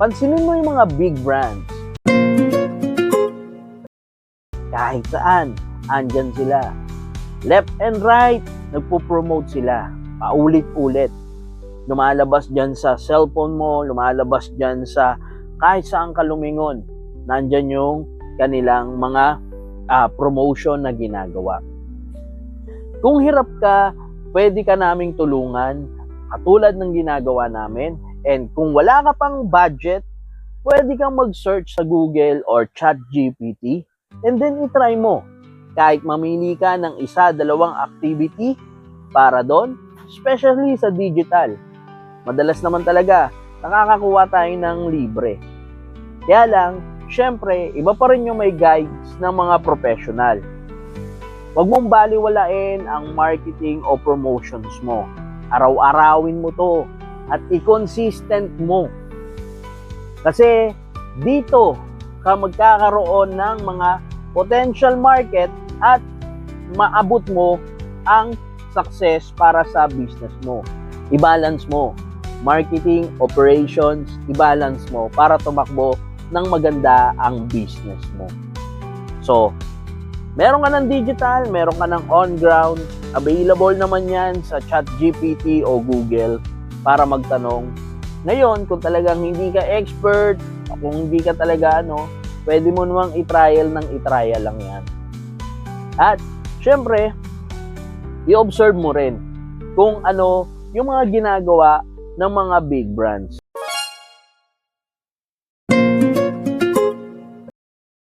Pansinin mo yung mga big brands. Kahit saan, andyan sila. Left and right, nagpo-promote sila. Paulit-ulit. Lumalabas dyan sa cellphone mo, lumalabas dyan sa kahit saan ka lumingon. Nandyan yung kanilang mga promotion na ginagawa. Kung hirap ka, pwede ka naming tulungan katulad ng ginagawa namin. And kung wala ka pang budget, pwede kang mag-search sa Google or ChatGPT and then itry mo. Kahit mamili ka ng isa, dalawang activity para doon, especially sa digital. Madalas naman talaga, nakakakuha tayo ng libre. Kaya lang, syempre, iba pa rin yung may guides ng mga professional. Huwag mong baliwalain ang marketing o promotions mo. Araw-arawin mo to at i-consistent mo. Kasi dito ka magkakaroon ng mga potential market at maabot mo ang success para sa business mo. I-balance mo. Marketing, operations, i-balance mo para tumakbo ng maganda ang business mo. So, meron ka ng digital, meron ka ng on-ground, available naman yan sa ChatGPT o Google para magtanong. Ngayon, kung talagang hindi ka expert, kung hindi ka talaga pwede mo namang i-trial lang yan. At, syempre, i-observe mo rin kung ano yung mga ginagawa ng mga big brands.